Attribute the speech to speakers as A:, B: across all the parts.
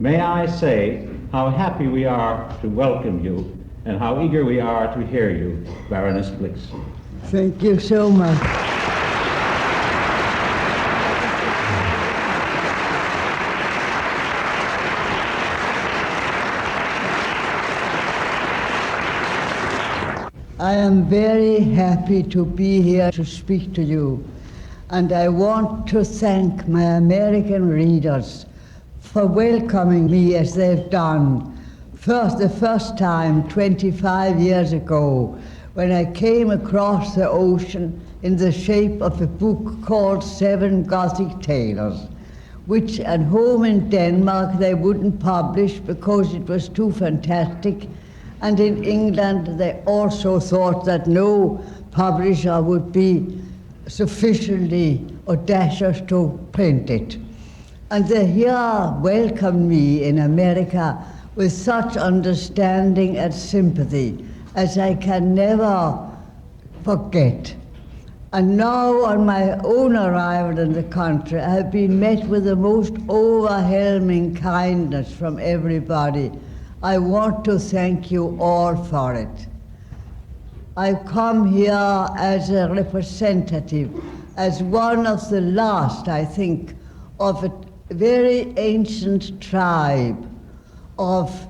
A: may I say how happy we are to welcome you and how eager we are to hear you, Baroness Blixen.
B: Thank you so much. I am very happy to be here to speak to you, and I want to thank my American readers for welcoming me as they've done. The first time, 25 years ago, when I came across the ocean in the shape of a book called 7 Gothic Tales, which at home in Denmark they wouldn't publish because it was too fantastic. And in England, they also thought that no publisher would be sufficiently audacious to print it. And they here welcomed me in America with such understanding and sympathy as I can never forget. And now, on my own arrival in the country, I have been met with the most overwhelming kindness from everybody. I want to thank you all for it. I've come here as a representative, as one of the last, I think, of a very ancient tribe of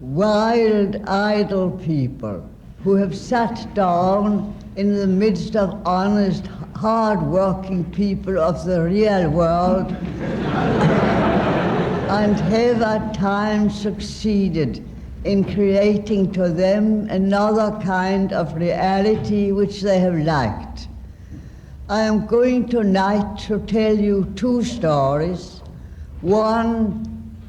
B: wild, idle people who have sat down in the midst of honest, hard-working people of the real world and have at times succeeded in creating to them another kind of reality which they have liked. I am going tonight to tell you 2 stories. One,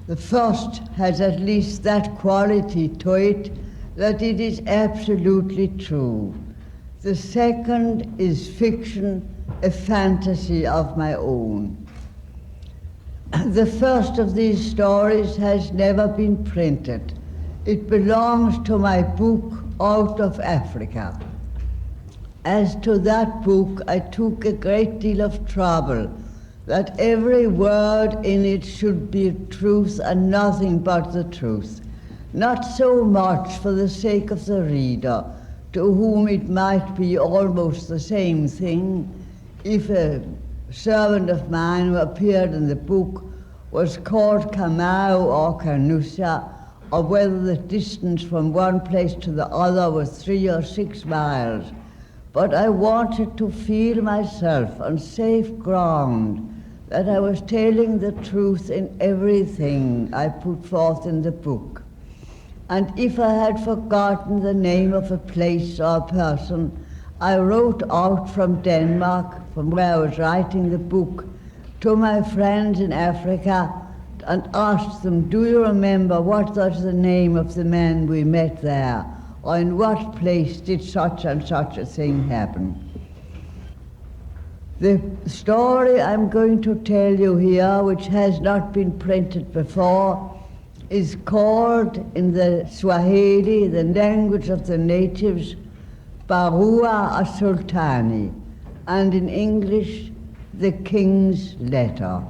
B: the first, has at least that quality to it that it is absolutely true. The second is fiction, a fantasy of my own. The first of these stories has never been printed. It belongs to my book, Out of Africa. As to that book, I took a great deal of trouble that every word in it should be truth and nothing but the truth. Not so much for the sake of the reader, to whom it might be almost the same thing if a servant of mine who appeared in the book was called Kamau or Kanusa, or whether the distance from one place to the other was 3 or 6 miles. But I wanted to feel myself on safe ground, that I was telling the truth in everything I put forth in the book. And if I had forgotten the name of a place or a person, I wrote out from Denmark, from where I was writing the book, to my friends in Africa and asked them, do you remember what was the name of the man we met there? Or in what place did such and such a thing happen? The story I'm going to tell you here, which has not been printed before, is called in the Swahili, the language of the natives, Barua Asultani, and in English, The King's Letter.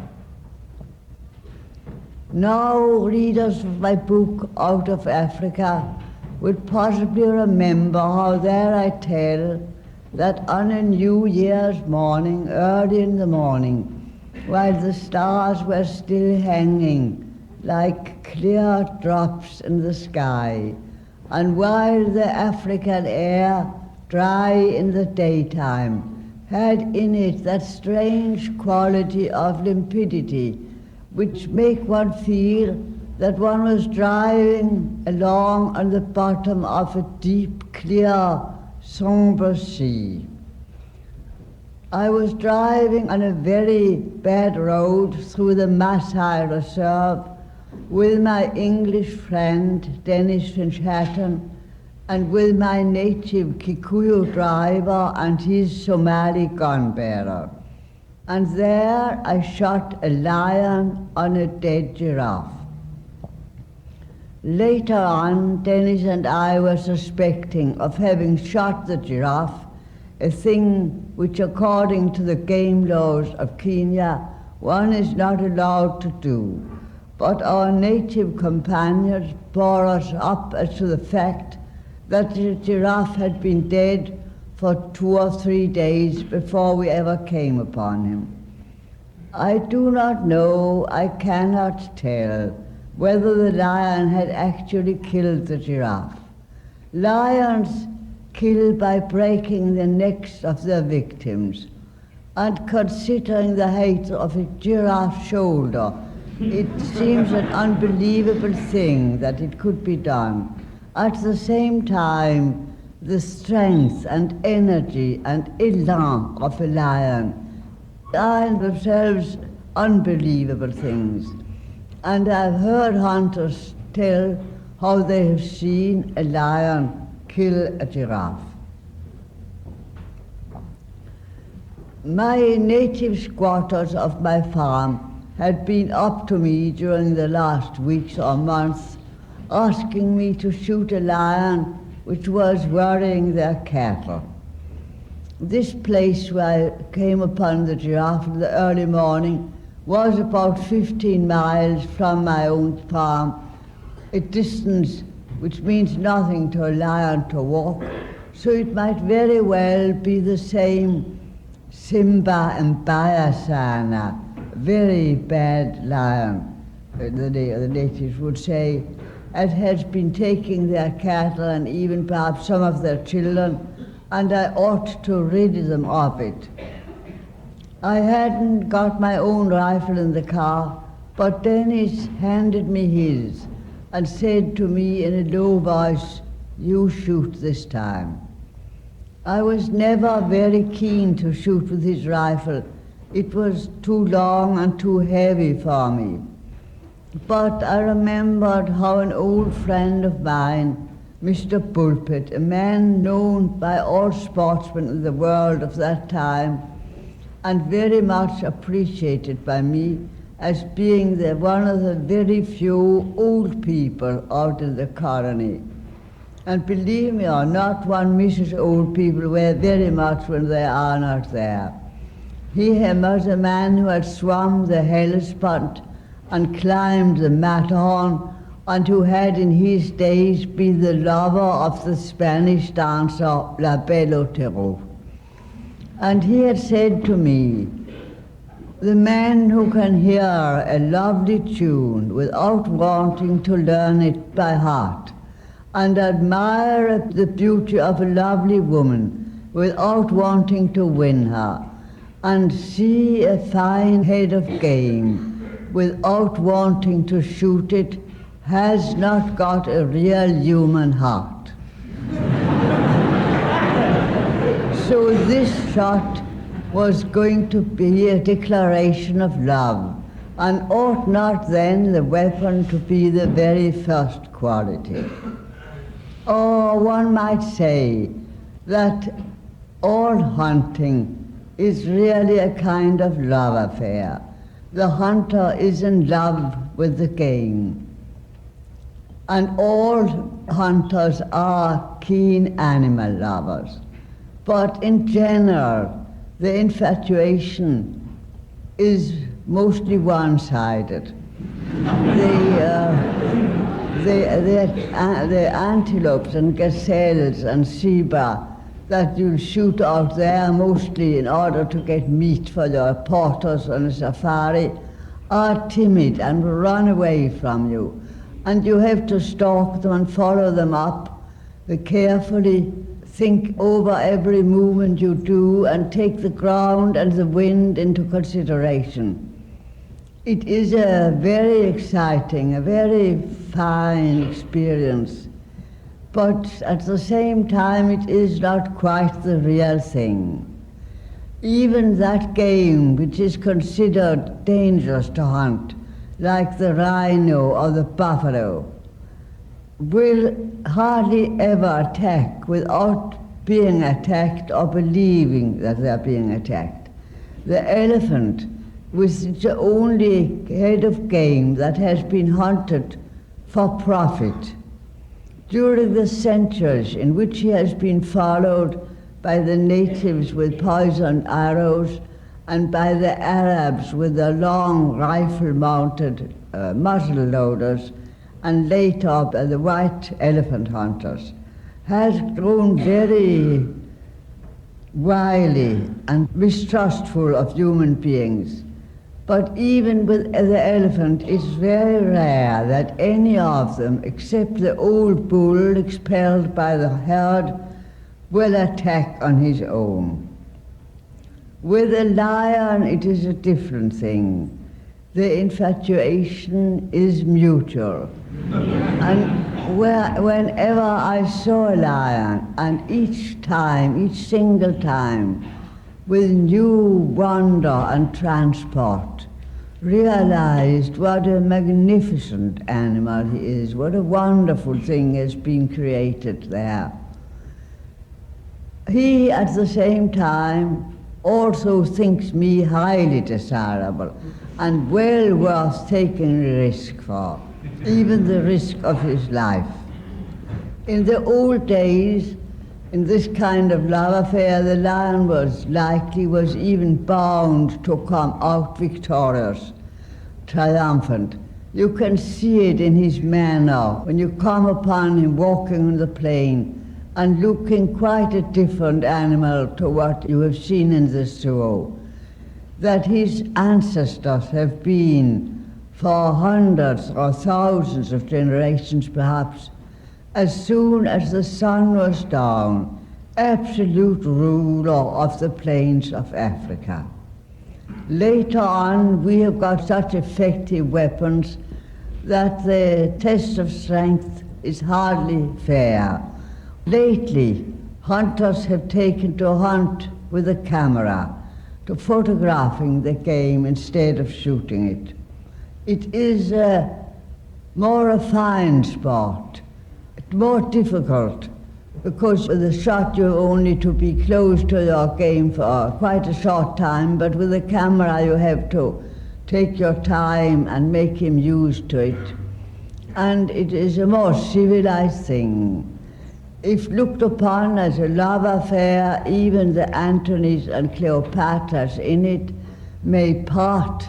B: Now, readers of my book, Out of Africa, would possibly remember how there I tell that on a New Year's morning, early in the morning, while the stars were still hanging like clear drops in the sky, and while the African air, dry in the daytime, had in it that strange quality of limpidity which make one feel that one was driving along on the bottom of a deep, clear, somber sea. I was driving on a very bad road through the Maasai Reserve with my English friend, Dennis Finch-Hatton, and with my native Kikuyu driver and his Somali gun-bearer. And there I shot a lion on a dead giraffe. Later on, Dennis and I were suspecting of having shot the giraffe, a thing which, according to the game laws of Kenya, one is not allowed to do. but our native companions bore us up as to the fact that the giraffe had been dead for 2 or 3 days before we ever came upon him. I do not know, I cannot tell, whether the lion had actually killed the giraffe. Lions kill by breaking the necks of their victims, and considering the height of a giraffe's shoulder, it seems an unbelievable thing that it could be done. At the same time, the strength and energy and elan of a lion are in themselves unbelievable things. And I've heard hunters tell how they have seen a lion kill a giraffe. My native squatters of my farm had been up to me during the last weeks or months, asking me to shoot a lion which was worrying their cattle. This place where I came upon the giraffe in the early morning was about 15 miles from my own farm, a distance which means nothing to a lion to walk, so it might very well be the same Simba and Bayasana, very bad lion, the natives would say, and has been taking their cattle and even perhaps some of their children, and I ought to rid them of it. I hadn't got my own rifle in the car, but Dennis handed me his and said to me in a low voice, "You shoot this time." I was never very keen to shoot with his rifle. It was too long and too heavy for me. But I remembered how an old friend of mine, Mr. Bulpett, a man known by all sportsmen in the world of that time, and very much appreciated by me as being one of the very few old people out in the colony. And believe me or not, one misses old people very much when they are not there. He was a man who had swum the Hellespont and climbed the Matterhorn, and who had in his days been the lover of the Spanish dancer La Belle Otero. And he had said to me, "The man who can hear a lovely tune without wanting to learn it by heart, and admire the beauty of a lovely woman without wanting to win her, and see a fine head of game without wanting to shoot it, has not got a real human heart." So this shot was going to be a declaration of love, and ought not then the weapon to be the very first quality? Or one might say that all hunting is really a kind of love affair. The hunter is in love with the game. And all hunters are keen animal lovers. But in general, the infatuation is mostly one-sided. The antelopes and gazelles and zebra that you shoot out there mostly in order to get meat for your porters on a safari are timid and will run away from you. And you have to stalk them and follow them up, carefully think over every movement you do and take the ground and the wind into consideration. It is a very exciting, a very fine experience, but at the same time it is not quite the real thing. Even that game which is considered dangerous to hunt, like the rhino or the buffalo, will hardly ever attack without being attacked or believing that they're being attacked. The elephant was the only head of game that has been hunted for profit. During the centuries in which he has been followed by the natives with poisoned arrows and by the Arabs with their long rifle-mounted muzzle loaders, and later by the white elephant hunters, has grown very wily and mistrustful of human beings. But even with the elephant, it's very rare that any of them, except the old bull expelled by the herd, will attack on his own. With a lion, it is a different thing. The infatuation is mutual. And whenever I saw a lion, and each single time, with new wonder and transport, realized what a magnificent animal he is, what a wonderful thing has been created there. He, at the same time, also thinks me highly desirable and well worth taking a risk for, even the risk of his life. In the old days, in this kind of love affair, the lion was even bound to come out victorious, triumphant. You can see it in his manner when you come upon him walking on the plain and looking quite a different animal to what you have seen in the zoo, that his ancestors have been for hundreds or thousands of generations perhaps, as soon as the sun was down, absolute ruler of the plains of Africa. Later on, we have got such effective weapons that the test of strength is hardly fair. Lately, hunters have taken to hunt with a camera, to photographing the game instead of shooting it. It is more refined sport, more difficult, because with a shot you're only to be close to your game for quite a short time, but with a camera you have to take your time and make him used to it. And it is a more civilized thing. If looked upon as a love affair, even the Antonys and Cleopatras in it may part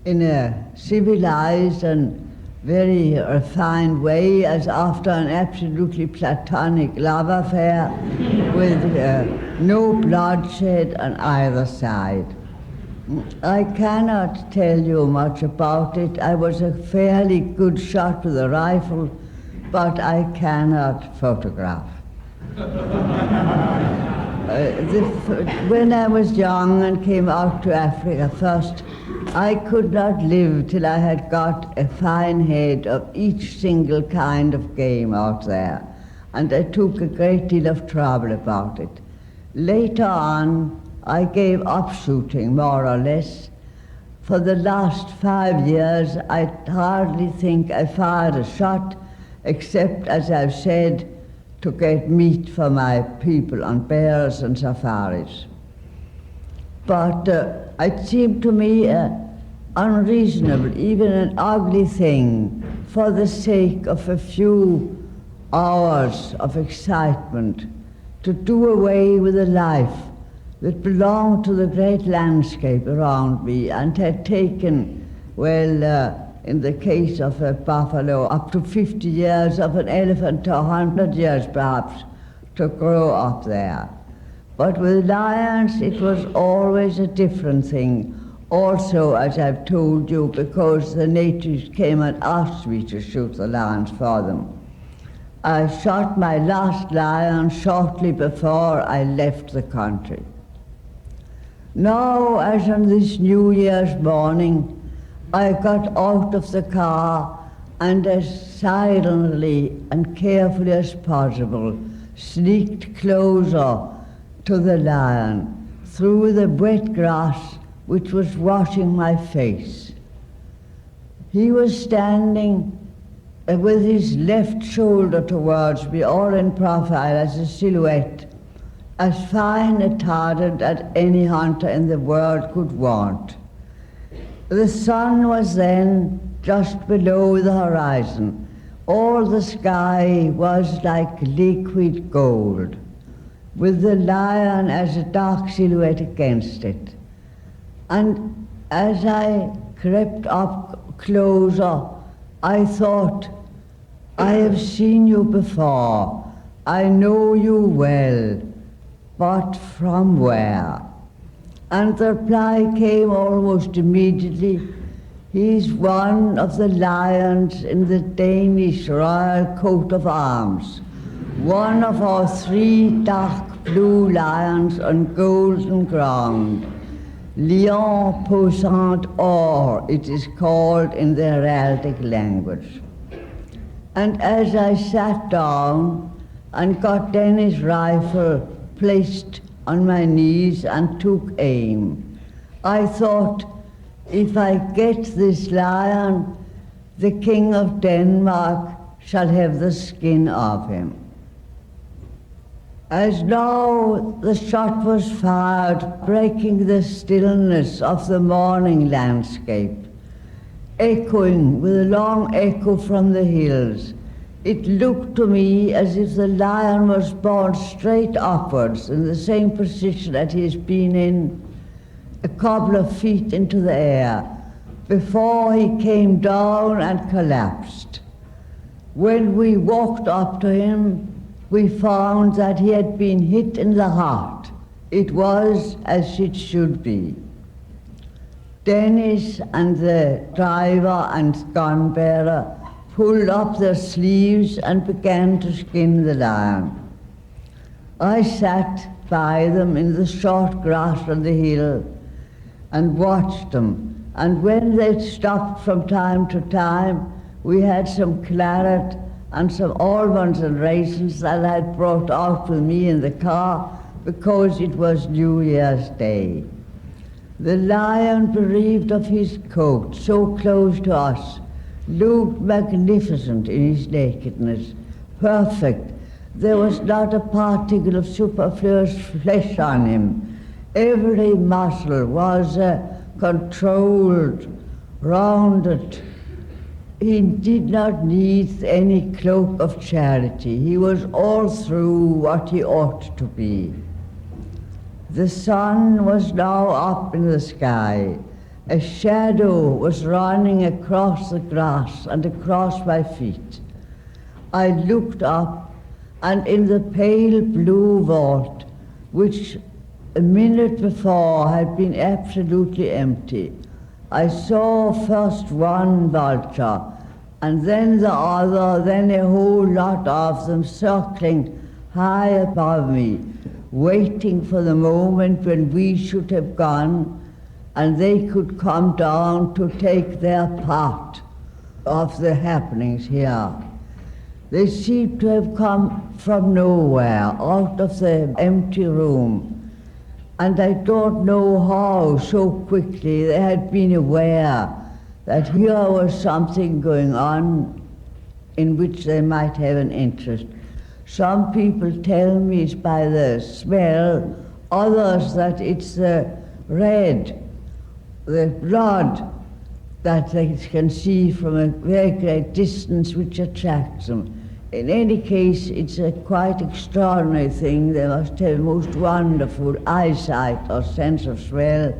B: in a civilized and very refined way, as after an absolutely platonic love affair with no bloodshed on either side. I cannot tell you much about it. I was a fairly good shot with a rifle, but I cannot photograph. When I was young and came out to Africa first, I could not live till I had got a fine head of each single kind of game out there, and I took a great deal of trouble about it. Later on, I gave up shooting, more or less. For the last 5 years, I hardly think I fired a shot, except, as I've said, to get meat for my people on bears and safaris. But it seemed to me unreasonable, even an ugly thing, for the sake of a few hours of excitement, to do away with a life that belonged to the great landscape around me and had taken, in the case of a buffalo, up to 50 years, of an elephant to 100 years perhaps, to grow up there. But with lions it was always a different thing. Also, as I've told you, because the natives came and asked me to shoot the lions for them. I shot my last lion shortly before I left the country. Now, as on this New Year's morning, I got out of the car and as silently and carefully as possible sneaked closer to the lion through the wet grass which was washing my face. He was standing with his left shoulder towards me, all in profile as a silhouette, as fine a target as any hunter in the world could want. The sun was then just below the horizon. All the sky was like liquid gold, with the lion as a dark silhouette against it. And as I crept up closer, I thought, I have seen you before. I know you well, but from where? And the reply came almost immediately. He's one of the lions in the Danish royal coat of arms, one of our 3 dark blue lions on golden ground. Lion posant or, it is called in the heraldic language. And as I sat down and got Dennis' rifle placed on my knees and took aim, I thought, if I get this lion, the King of Denmark shall have the skin of him. As now the shot was fired, breaking the stillness of the morning landscape, echoing with a long echo from the hills, it looked to me as if the lion was borne straight upwards in the same position that he has been in, a couple of feet into the air, before he came down and collapsed. When we walked up to him, we found that he had been hit in the heart. It was as it should be. Dennis and the driver and gun bearer pulled up their sleeves and began to skin the lion. I sat by them in the short grass on the hill and watched them, and when they stopped from time to time, we had some claret and some almonds and raisins that I had brought out with me in the car because it was New Year's Day. The lion, bereaved of his coat, so close to us, looked magnificent in his nakedness, perfect. There was not a particle of superfluous flesh on him. Every muscle was controlled, rounded. He did not need any cloak of charity. He was all through what he ought to be. The sun was now up in the sky. A shadow was running across the grass and across my feet. I looked up, and in the pale blue vault, which a minute before had been absolutely empty, I saw first one vulture, and then the other, then a whole lot of them circling high above me, waiting for the moment when we should have gone and they could come down to take their part of the happenings here. They seemed to have come from nowhere, out of the empty room, and I don't know how so quickly they had been aware that here was something going on in which they might have an interest. Some people tell me it's by the smell, others that it's the red, the blood that they can see from a very great distance which attracts them. In any case, it's a quite extraordinary thing. They must have most wonderful eyesight or sense of smell.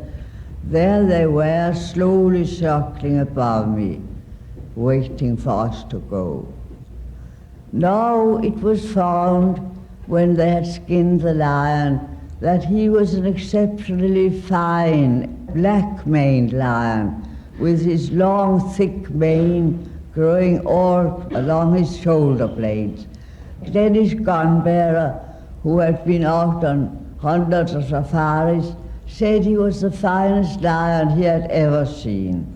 B: There they were, slowly circling above me, waiting for us to go. Now it was found, when they had skinned the lion, that he was an exceptionally fine, black-maned lion, with his long, thick mane growing all along his shoulder blades. Then his gun-bearer, who had been out on hundreds of safaris, said he was the finest lion he had ever seen.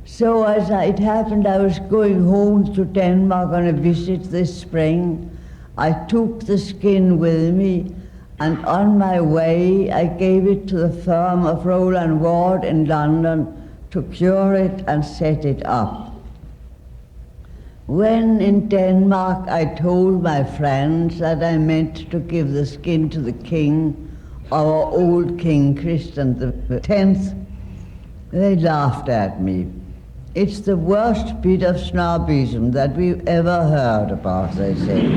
B: So as it happened, I was going home to Denmark on a visit this spring. I took the skin with me, and on my way I gave it to the firm of Rowland Ward in London to cure it and set it up. When in Denmark I told my friends that I meant to give the skin to the king, our old king Christian X, they laughed at me. It's the worst bit of snobism that we've ever heard about, they said.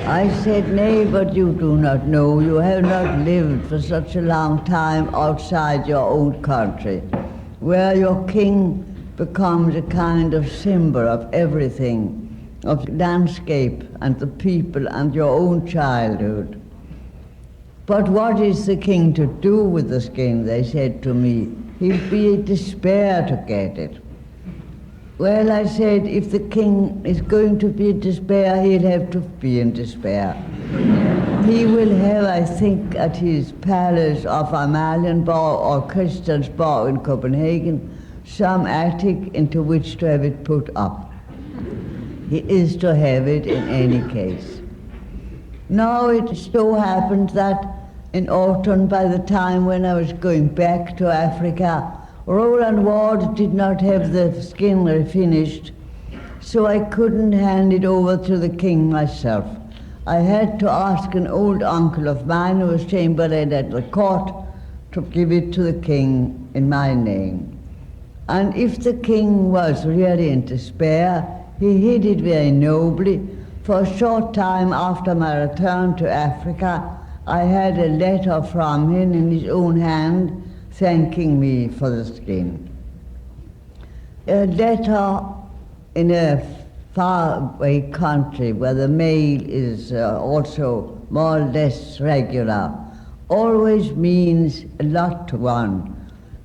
B: I said, nay, but you do not know. You have not lived for such a long time outside your own country, where your king becomes a kind of symbol of everything, of landscape and the people and your own childhood. But what is the king to do with the skin, they said to me. He'll be in despair to get it. Well, I said, if the king is going to be in despair, he'll have to be in despair. He will have, I think, at his palace of Amalienborg or Christiansborg in Copenhagen, some attic into which to have it put up. He is to have it in any case. Now it so happened that in autumn, by the time when I was going back to Africa, Roland Ward did not have the skin refinished, so I couldn't hand it over to the king myself. I had to ask an old uncle of mine who was chamberlain at the court to give it to the king in my name. And if the king was really in despair, he hid it very nobly. For a short time after my return to Africa, I had a letter from him in his own hand thanking me for the skin. A letter in a faraway country where the mail is also more or less regular always means a lot to one.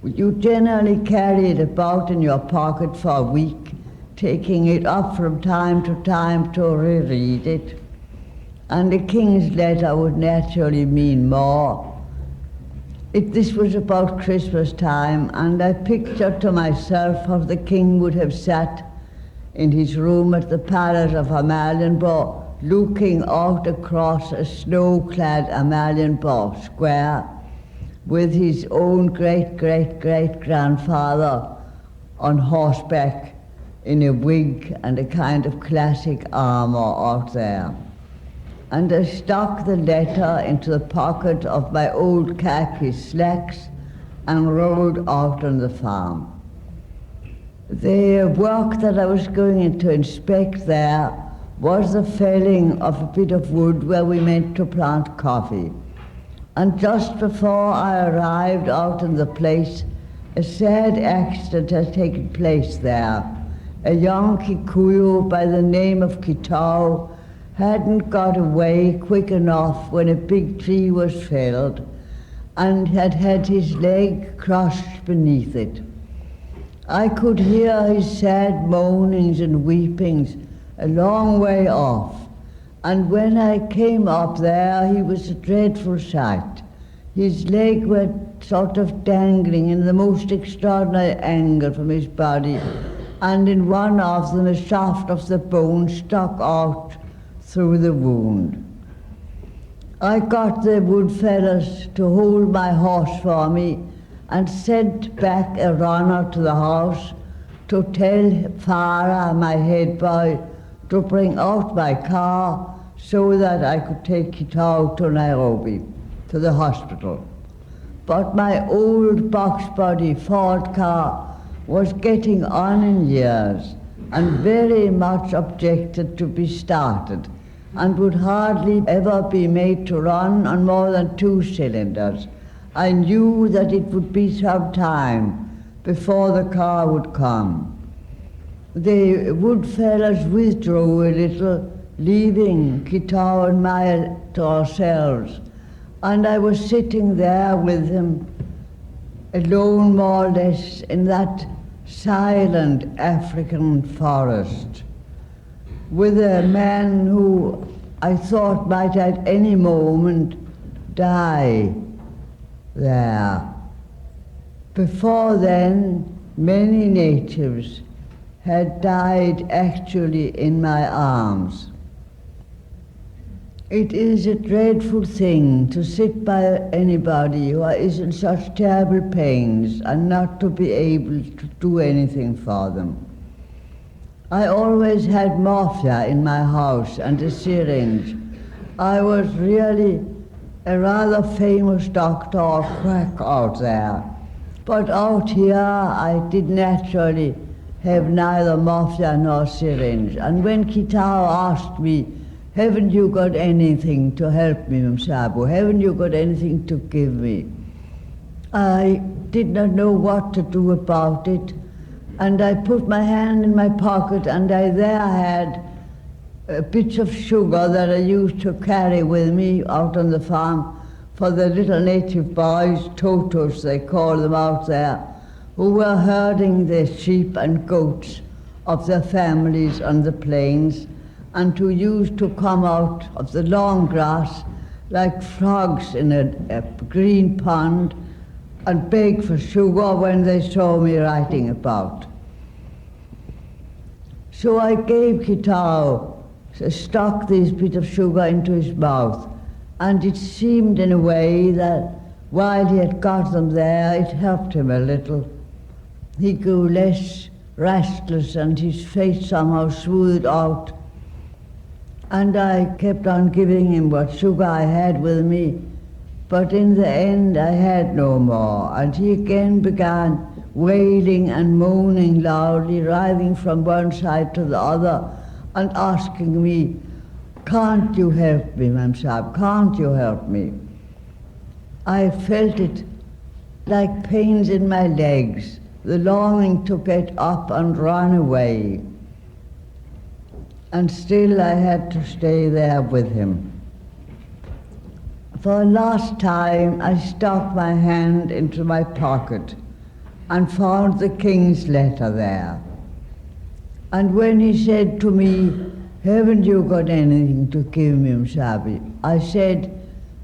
B: You generally carry it about in your pocket for a week, taking it up from time to reread it. And the king's letter would naturally mean more. This was about Christmas time, and I pictured to myself how the king would have sat in his room at the palace of Amalienborg, looking out across a snow-clad Amalienborg square, with his own great-great-great-grandfather on horseback in a wig and a kind of classic armor out there. And I stuck the letter into the pocket of my old khaki slacks and rode out on the farm. The work that I was going to inspect there was the felling of a bit of wood where we meant to plant coffee. And just before I arrived out in the place, a sad accident had taken place there. A young Kikuyu by the name of Kitau hadn't got away quick enough when a big tree was felled and had had his leg crushed beneath it. I could hear his sad moanings and weepings a long way off, and when I came up there he was a dreadful sight. His leg was sort of dangling in the most extraordinary angle from his body, and in one of them a shaft of the bone stuck out through the wound. I got the woodfellas to hold my horse for me and sent back a runner to the house to tell Farah, my head boy, to bring out my car so that I could take it out to Nairobi, to the hospital. But my old box-body Ford car was getting on in years and very much objected to be started, and would hardly ever be made to run on more than 2 cylinders. I knew that it would be some time before the car would come. The woodfellas withdrew a little, leaving Kitau and Maya to ourselves, and I was sitting there with him, alone more or less in that silent African forest, with a man who I thought might at any moment die there. Before then, many natives had died actually in my arms. It is a dreadful thing to sit by anybody who is in such terrible pains and not to be able to do anything for them. I always had morphia in my house and a syringe. I was really a rather famous doctor or quack out there. But out here I did naturally have neither morphia nor syringe. And when Kitau asked me, haven't you got anything to help me, Msabu? Haven't you got anything to give me? I did not know what to do about it, and I put my hand in my pocket, and I there had bits of sugar that I used to carry with me out on the farm for the little native boys, totos they call them out there, who were herding their sheep and goats of their families on the plains, and who used to come out of the long grass like frogs in a green pond and beg for sugar when they saw me writing about. So I gave Kitao stuck these bits of sugar into his mouth, and it seemed in a way that while he had got them there, it helped him a little. He grew less restless and his face somehow smoothed out. And I kept on giving him what sugar I had with me, but in the end I had no more, and he again began wailing and moaning loudly, writhing from one side to the other, and asking me, "Can't you help me, Mam Sahib? Can't you help me?" I felt it like pains in my legs, the longing to get up and run away. And still I had to stay there with him. For the last time I stuck my hand into my pocket and found the king's letter there. And when he said to me, "Haven't you got anything to give me, Msabi?" I said,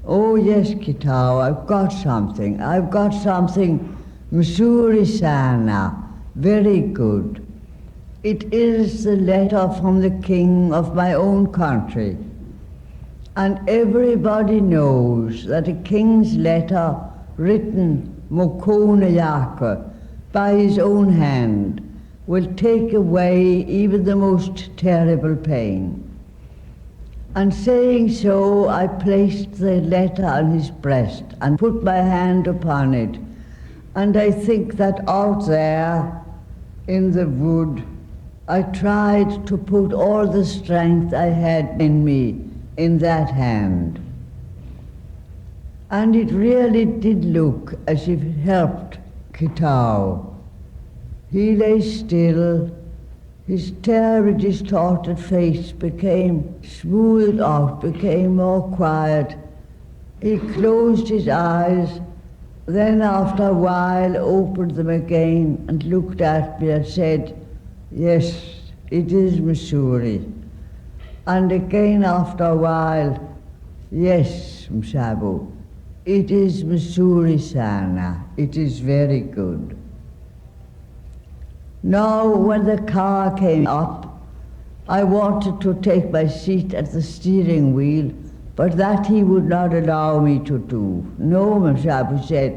B: "Oh yes, Kitao, I've got something. I've got something, Missouri Sana, very good. It is the letter from the king of my own country. And everybody knows that a king's letter written Mokonayaka by his own hand will take away even the most terrible pain." And saying so, I placed the letter on his breast and put my hand upon it. And I think that out there in the wood, I tried to put all the strength I had in me in that hand. And it really did look as if it helped Kitao. He lay still, his terribly distorted face became smoothed out, became more quiet. He closed his eyes, then after a while opened them again and looked at me and said, "Yes, it is Missouri." And again after a while, "Yes, Msabu, it is Missouri Sana, it is very good." Now, when the car came up, I wanted to take my seat at the steering wheel, but that he would not allow me to do. "No, Msabu," said,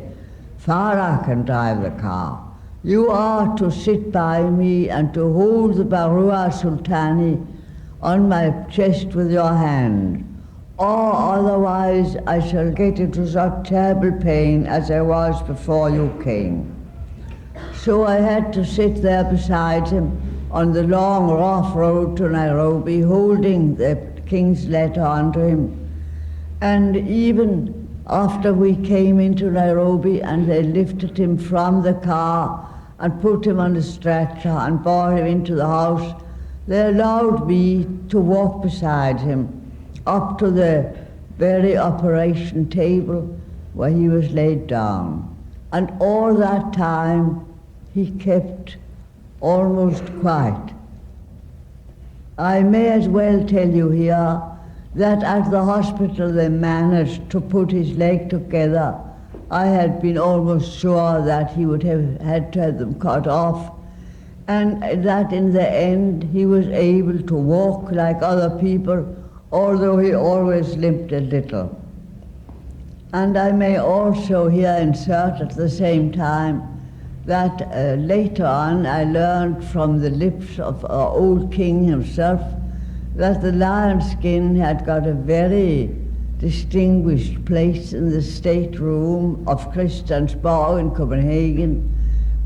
B: "Farah can drive the car. You are to sit by me and to hold the Barua Sultani on my chest with your hand, or otherwise I shall get into such terrible pain as I was before you came." So I had to sit there beside him on the long, rough road to Nairobi, holding the king's letter unto him. And even after we came into Nairobi and they lifted him from the car and put him on the stretcher and brought him into the house, they allowed me to walk beside him up to the very operation table where he was laid down. And all that time he kept almost quiet. I may as well tell you here that at the hospital they managed to put his leg together. I had been almost sure that he would have had to have them cut off, and that in the end he was able to walk like other people, although he always limped a little. And I may also here insert at the same time that later on I learned from the lips of our old king himself that the lion skin had got a very distinguished place in the state room of Christiansborg in Copenhagen,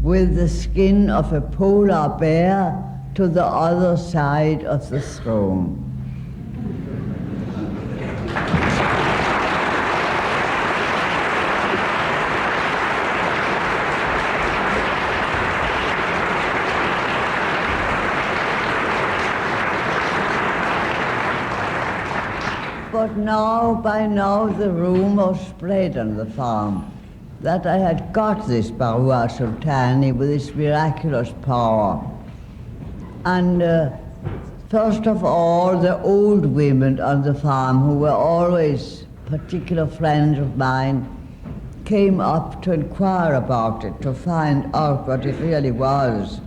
B: with the skin of a polar bear to the other side of the throne. But now, by now, the rumour spread on the farm that I had got this Barua Sultani with this miraculous power. And first of all, the old women on the farm, who were always particular friends of mine, came up to inquire about it, to find out what it really was,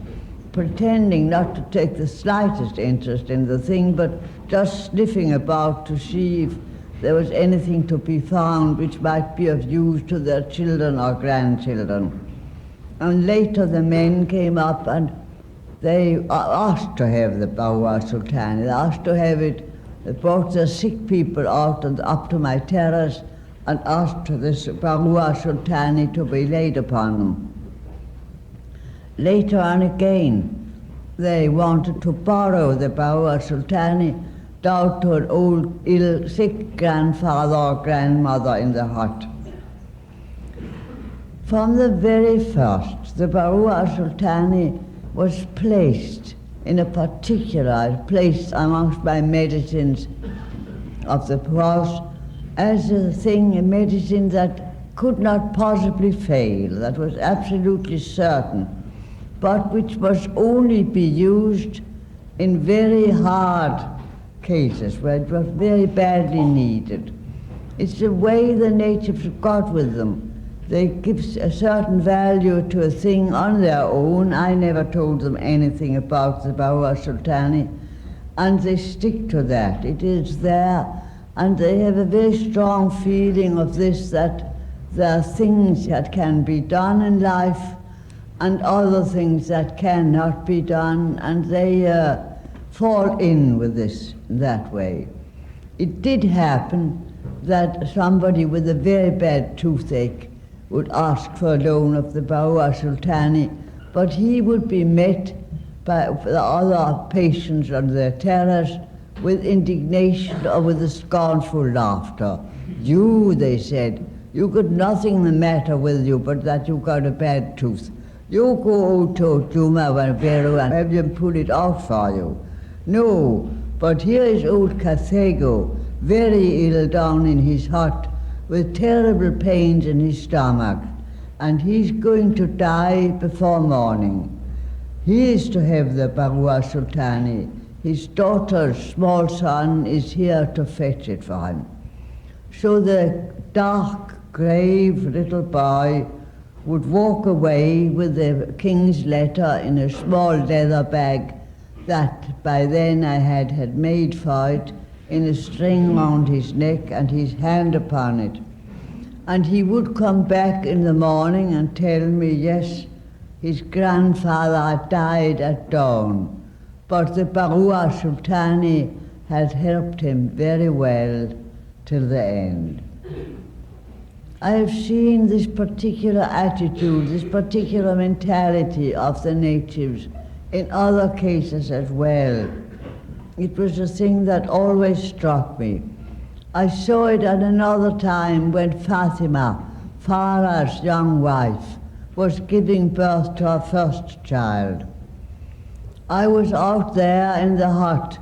B: pretending not to take the slightest interest in the thing, but just sniffing about to see if there was anything to be found which might be of use to their children or grandchildren. And later the men came up and they asked to have the Barua Sultani. They asked to have it. They brought the sick people out and up to my terrace and asked for this Barua Sultani to be laid upon them. Later on again, they wanted to borrow the Barua Sultani down to an old, ill, sick grandfather or grandmother in the hut. From the very first, the Barua Sultani was placed in a particular place amongst my medicines of the house as a thing, a medicine that could not possibly fail, that was absolutely certain, but which must only be used in very hard cases where it was very badly needed. It's the way the natives have got with them. They give a certain value to a thing on their own. I never told them anything about the Barua Sultani, and they stick to that. It is there, and they have a very strong feeling of this, that there are things that can be done in life and other things that cannot be done, and they fall in with this that way. It did happen that somebody with a very bad toothache would ask for a loan of the Barua Sultani, but he would be met by the other patients on their terrace with indignation or with a scornful laughter. You, they said, you got nothing the matter with you but that you got a bad tooth. You go to Juma Wanberu and have them pull it out for you. No, but here is old Cathego, very ill down in his hut, with terrible pains in his stomach, and he's going to die before morning. He is to have the Barua Sultani. His daughter's small son is here to fetch it for him. So the dark, grave little boy would walk away with the king's letter in a small leather bag that by then I had made for it, in a string round his neck and his hand upon it. And he would come back in the morning and tell me, yes, his grandfather had died at dawn, but the Barua Sultani had helped him very well till the end. I have seen this particular attitude, this particular mentality of the natives in other cases as well. It was a thing that always struck me. I saw it at another time when Fatima, Farah's young wife, was giving birth to her first child. I was out there in the hut.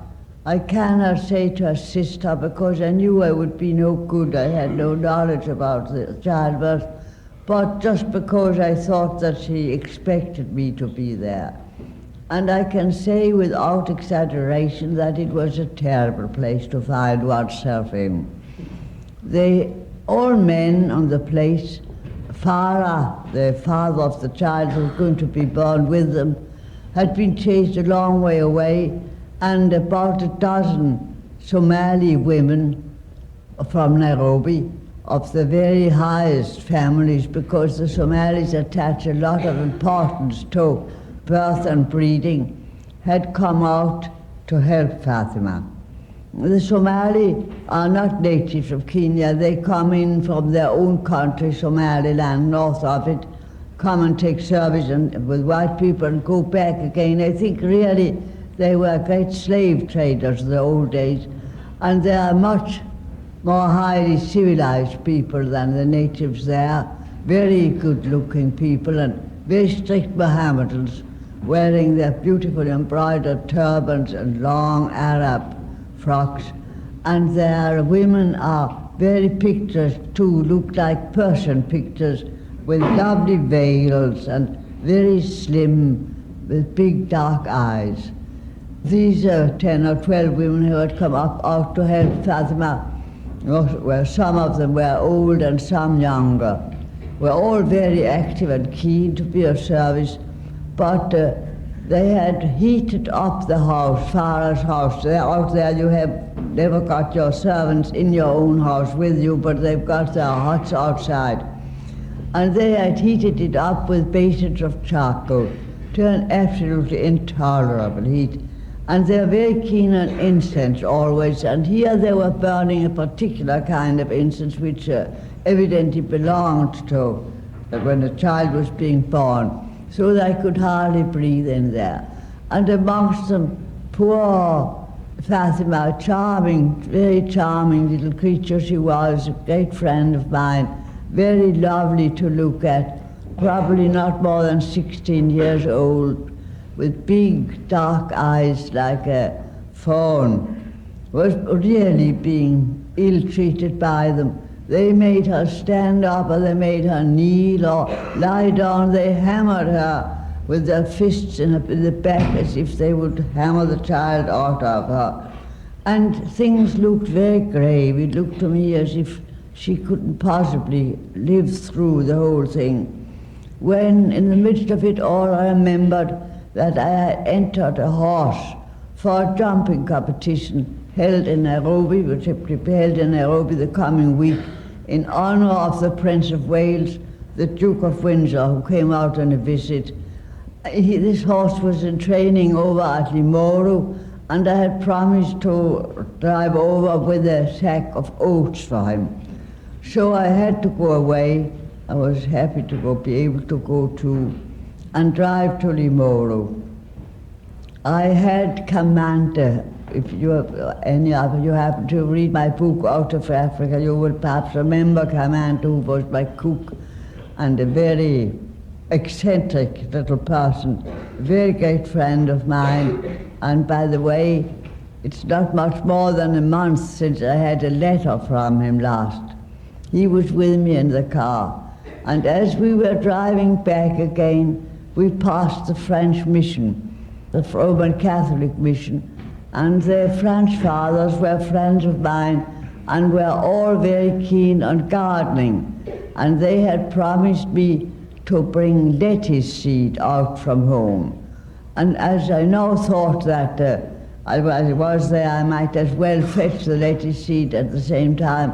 B: I cannot say to her sister because I knew I would be no good. I had no knowledge about the childbirth, but just because I thought that she expected me to be there. And I can say without exaggeration that it was a terrible place to find oneself in. All men on the place, Farah, the father of the child who was going to be born with them, had been chased a long way away, and about a dozen Somali women from Nairobi, of the very highest families, because the Somalis attach a lot of importance to birth and breeding, had come out to help Fatima. The Somali are not natives of Kenya. They come in from their own country, Somaliland, north of it, come and take service with white people and go back again. I think really they were great slave traders in the old days, and they are much more highly civilized people than the natives there, very good-looking people and very strict Mohammedans, wearing their beautiful embroidered turbans and long Arab frocks. and their women are very pictures too, look like Persian pictures with lovely veils and very slim with big dark eyes. These 10 or 12 women who had come up out to help Fatima, well, some of them were old and some younger, were all very active and keen to be of service, but they had heated up the house, Farah's house. Out there you have never got your servants in your own house with you, but they've got their huts outside. And they had heated it up with basins of charcoal to an absolutely intolerable heat. And they're very keen on incense always, and here they were burning a particular kind of incense which evidently belonged to when the child was being born, so that I could hardly breathe in there. And amongst them, poor Fatima, charming, very charming little creature she was, a great friend of mine, very lovely to look at, probably not more than 16 years old, with big dark eyes like a fawn, was really being ill-treated by them. They made her stand up, or they made her kneel or lie down. They hammered her with their fists in the back as if they would hammer the child out of her. And things looked very grave. It looked to me as if she couldn't possibly live through the whole thing. When in the midst of it all I remembered that I had entered a horse for a jumping competition held in Nairobi, which had been held in Nairobi the coming week in honor of the Prince of Wales, the Duke of Windsor, who came out on a visit. This horse was in training over at Limuru, and I had promised to drive over with a sack of oats for him. So I had to go away. I was happy to be able to go too, and drive to Limuru. I had Kamanda. If you have any of you happen to read my book Out of Africa, you will perhaps remember Kamanda, who was my cook and a very eccentric little person, a very great friend of mine. And by the way, it's not much more than a month since I had a letter from him last. He was with me in the car. And as we were driving back again, we passed the French mission, the Roman Catholic mission, and the French fathers were friends of mine and were all very keen on gardening. And they had promised me to bring lettuce seed out from home. And as I now thought that as I was there, I might as well fetch the lettuce seed at the same time,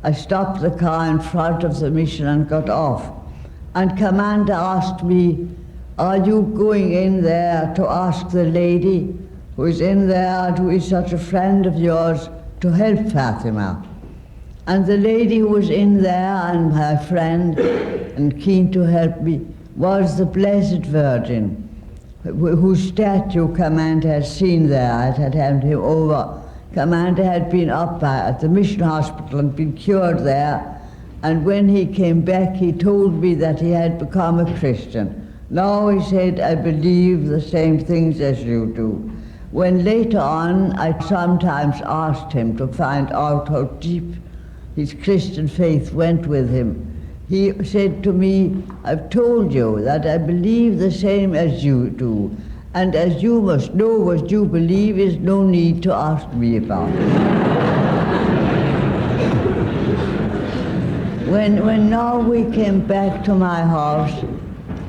B: I stopped the car in front of the mission and got off. And Commander asked me, "Are you going in there to ask the lady who is in there and who is such a friend of yours to help Fatima?" And the lady who was in there and my friend and keen to help me was the Blessed Virgin, whose statue Commander had seen there. I had handed him over. Commander had been up at the mission hospital and been cured there, and when he came back he told me that he had become a Christian. Now he said, "I believe the same things as you do." When later on I sometimes asked him to find out how deep his Christian faith went with him, he said to me, "I've told you that I believe the same as you do, and as you must know what you believe is no need to ask me about it." When now we came back to my house,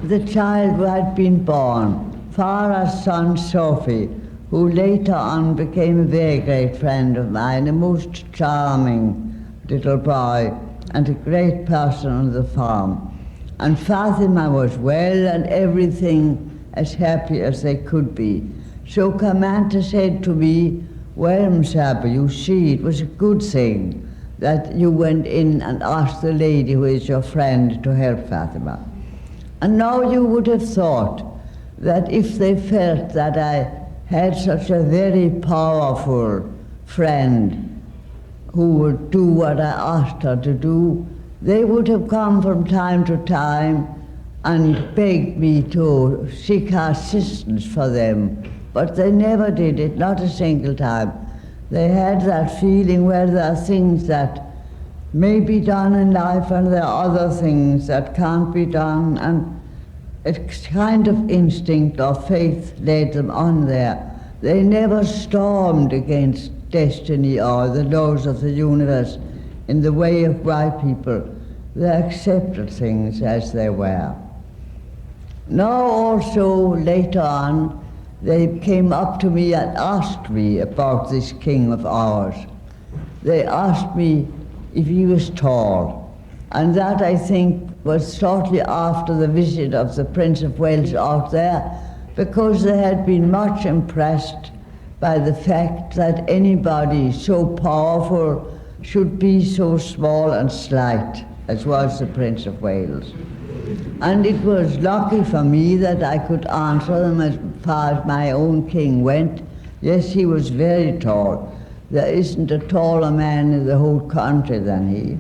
B: the child had been born, Farah's son Sophie, who later on became a very great friend of mine, a most charming little boy and a great person on the farm. And Fatima was well and everything as happy as they could be. So Commander said to me, "Well, Msaba, you see, it was a good thing that you went in and asked the lady who is your friend to help Fatima." And now you would have thought that if they felt that I had such a very powerful friend who would do what I asked her to do, they would have come from time to time and begged me to seek her assistance for them. But they never did it, not a single time. They had that feeling where there are things that may be done in life and there are other things that can't be done, and a kind of instinct or faith led them on there. They never stormed against destiny or the laws of the universe in the way of white people. They accepted things as they were. Now also, later on, they came up to me and asked me about this king of ours. They asked me if he was tall, and that, I think, was shortly after the visit of the Prince of Wales out there, because they had been much impressed by the fact that anybody so powerful should be so small and slight as was the Prince of Wales. And it was lucky for me that I could answer them as far as my own king went. Yes, he was very tall. There isn't a taller man in the whole country than he.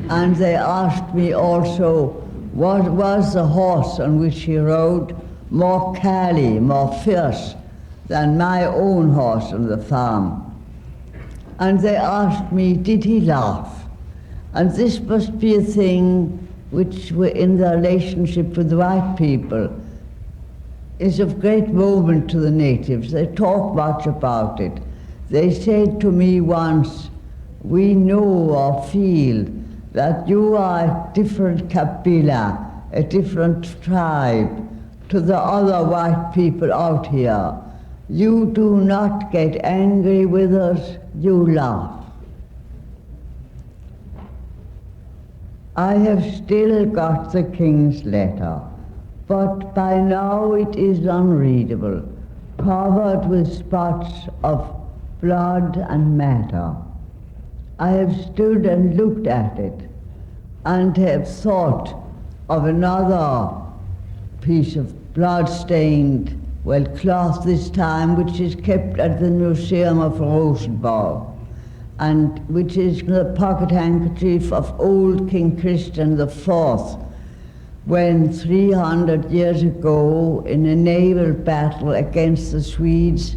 B: And they asked me also, what was the horse on which he rode more cally, more fierce than my own horse on the farm? And they asked me, did he laugh? And this must be a thing which, in the relationship with white people, is of great moment to the natives. They talk much about it. They said to me once, we know or feel that you are a different kabila, a different tribe to the other white people out here. You do not get angry with us, you laugh. I have still got the king's letter, but by now it is unreadable, covered with spots of blood and matter. I have stood and looked at it and have thought of another piece of blood-stained, well, cloth this time, which is kept at the Museum of Rosenborg, and which is the pocket handkerchief of old King Christian IV, when 300 years ago, in a naval battle against the Swedes,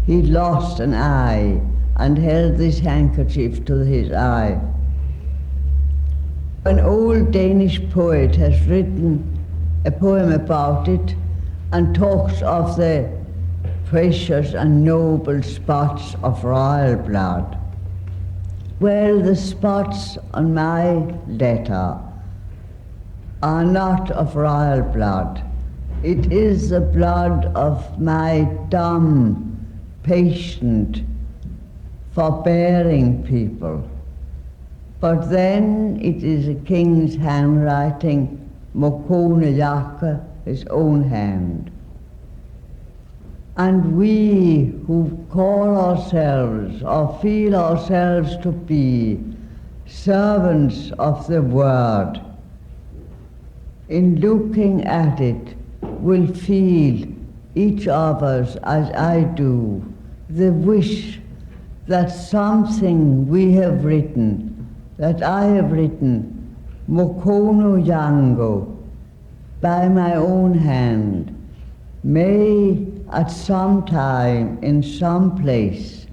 B: he lost an eye and held this handkerchief to his eye. An old Danish poet has written a poem about it and talks of the precious and noble spots of royal blood. Well, the spots on my letter are not of royal blood. It is the blood of my dumb, patient, forbearing people. But then it is a king's handwriting, Mokone Jake, his own hand. And we who call ourselves or feel ourselves to be servants of the word, in looking at it, will feel, each of us as I do, the wish that something we have written, that I have written, Mokono Yango, by my own hand, may at some time, in some place,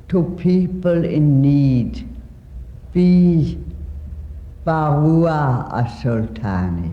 B: to people in need, be Barua Asultani.